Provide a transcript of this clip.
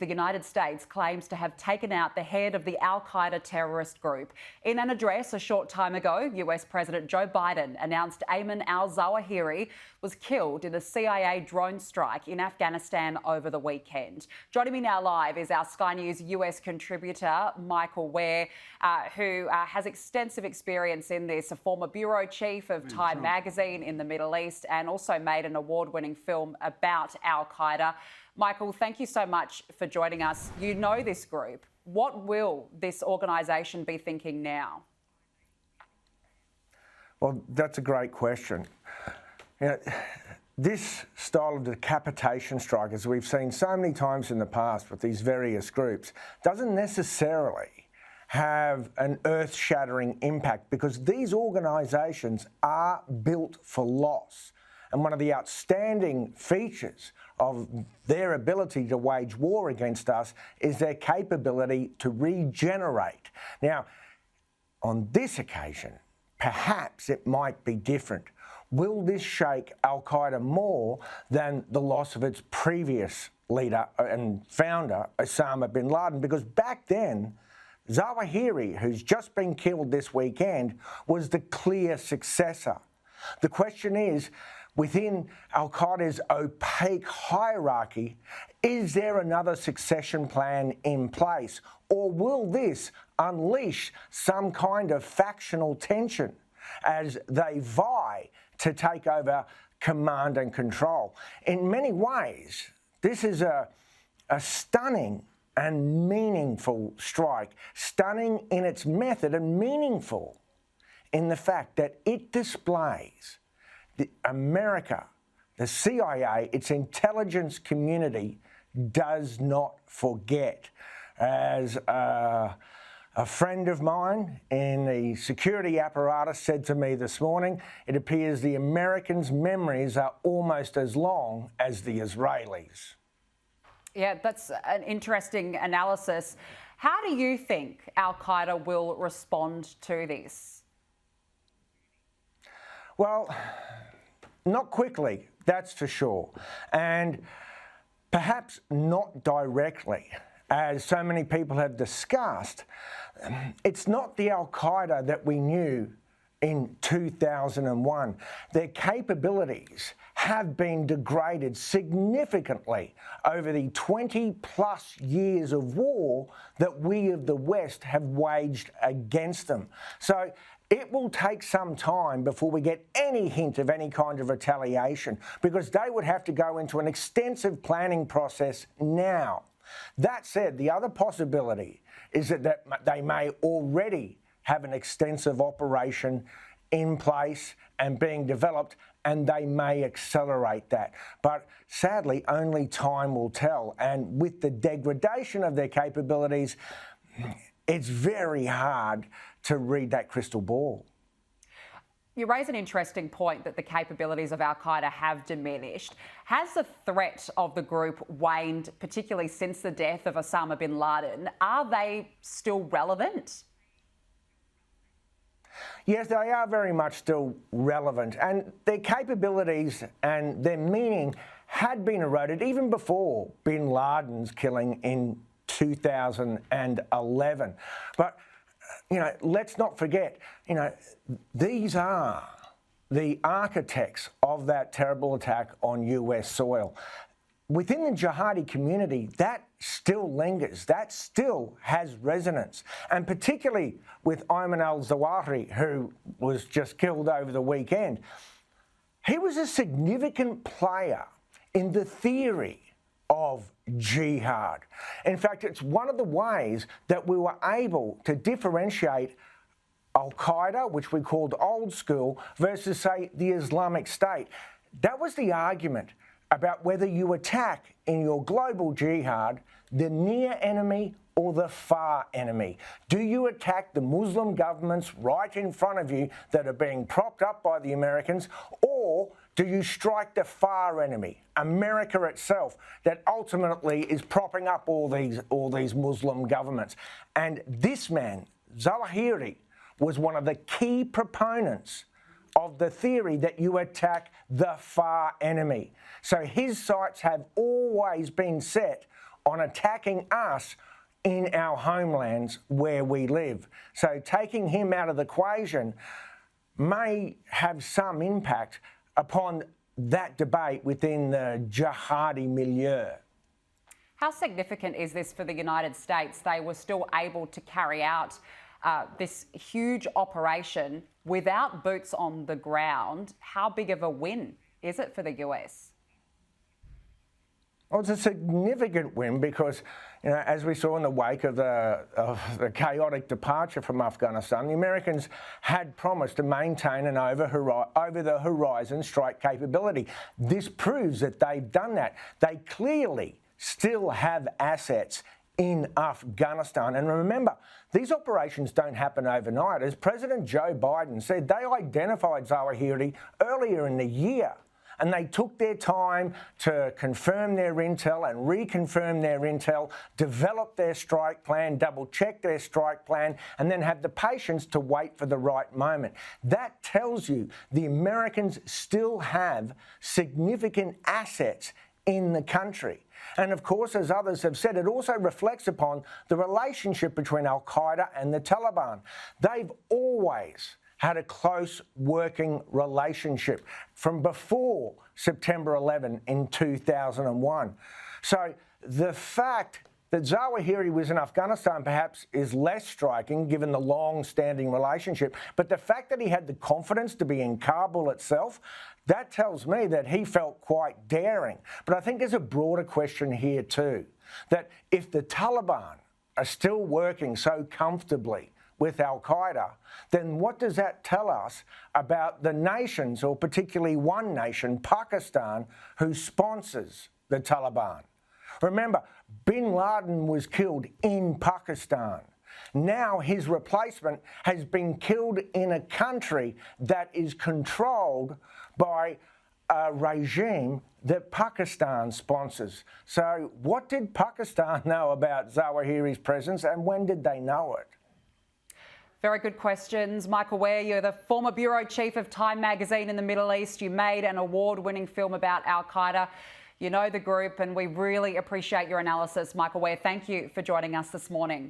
The United States claims to have taken out the head of the al-Qaeda terrorist group. In an address a short time ago, US President Joe Biden announced Ayman al-Zawahiri was killed in a CIA drone strike in Afghanistan over the weekend. Joining me now live is our Sky News US contributor, Michael Ware, who has extensive experience in this, a former bureau chief of Time magazine in the Middle East, and also made an award-winning film about al-Qaeda. Michael, thank you so much for joining us. You know this group. What will this organisation be thinking now? Well, that's a great question. You know, this style of decapitation strike, as we've seen so many times in the past with these various groups, doesn't necessarily have an earth-shattering impact because these organisations are built for loss. And one of the outstanding features of their ability to wage war against us is their capability to regenerate. Now, on this occasion, perhaps it might be different. Will this shake al-Qaeda more than the loss of its previous leader and founder, Osama bin Laden? Because back then, Zawahiri, who's just been killed this weekend, was the clear successor. The question is, within al-Qaeda's opaque hierarchy, is there another succession plan in place? Or will this unleash some kind of factional tension as they vie to take over command and control? In many ways, this is a stunning and meaningful strike. Stunning in its method and meaningful in the fact that it displays America, the CIA, its intelligence community does not forget. As a friend of mine in the security apparatus said to me this morning, it appears the Americans' memories are almost as long as the Israelis. Yeah, that's an interesting analysis. How do you think al-Qaeda will respond to this? Well, not quickly, that's for sure. And perhaps not directly, as so many people have discussed. It's not the al-Qaeda that we knew in 2001. Their capabilities have been degraded significantly over the 20-plus years of war that we of the West have waged against them. So it will take some time before we get any hint of any kind of retaliation because they would have to go into an extensive planning process now. That said, the other possibility is that they may already have an extensive operation in place and being developed, and they may accelerate that. But sadly, only time will tell. And with the degradation of their capabilities, it's very hard to read that crystal ball. You raise an interesting point that the capabilities of al-Qaeda have diminished. Has the threat of the group waned, particularly since the death of Osama bin Laden? Are they still relevant? Yes, they are very much still relevant, and their capabilities and their meaning had been eroded even before bin Laden's killing in 2011. But let's not forget, these are the architects of that terrible attack on US soil. Within the jihadi community, that still lingers, that still has resonance. And particularly with Ayman al-Zawahiri, who was just killed over the weekend, he was a significant player in the theory of jihad. In fact, it's one of the ways that we were able to differentiate al-Qaeda, which we called old school, versus, say, the Islamic State. That was the argument about whether you attack in your global jihad the near enemy or the far enemy. Do you attack the Muslim governments right in front of you that are being propped up by the Americans, or do you strike the far enemy, America itself, that ultimately is propping up all these Muslim governments? And this man, Zawahiri, was one of the key proponents of the theory that you attack the far enemy. So his sights have always been set on attacking us in our homelands where we live. So taking him out of the equation may have some impact upon that debate within the jihadi milieu. How significant is this for the United States? They were still able to carry out this huge operation without boots on the ground. How big of a win is it for the US? Well, it's a significant win because, as we saw in the wake of the chaotic departure from Afghanistan, the Americans had promised to maintain an over-the-horizon strike capability. This proves that they've done that. They clearly still have assets in Afghanistan. And remember, these operations don't happen overnight. As President Joe Biden said, they identified Zawahiri earlier in the year. And they took their time to confirm their intel and reconfirm their intel, develop their strike plan, double-check their strike plan, and then have the patience to wait for the right moment. That tells you the Americans still have significant assets in the country. And of course, as others have said, it also reflects upon the relationship between al-Qaeda and the Taliban. They've always had a close working relationship from before September 11 in 2001. So the fact that Zawahiri was in Afghanistan perhaps is less striking given the long-standing relationship, but the fact that he had the confidence to be in Kabul itself, that tells me that he felt quite daring. But I think there's a broader question here too, that if the Taliban are still working so comfortably with al-Qaeda, then what does that tell us about the nations, or particularly one nation, Pakistan, who sponsors the Taliban? Remember, bin Laden was killed in Pakistan. Now his replacement has been killed in a country that is controlled by a regime that Pakistan sponsors. So what did Pakistan know about Zawahiri's presence, and when did they know it? Very good questions. Michael Ware, you're the former bureau chief of Time magazine in the Middle East. You made an award-winning film about al-Qaeda. You know the group, and we really appreciate your analysis. Michael Ware, thank you for joining us this morning.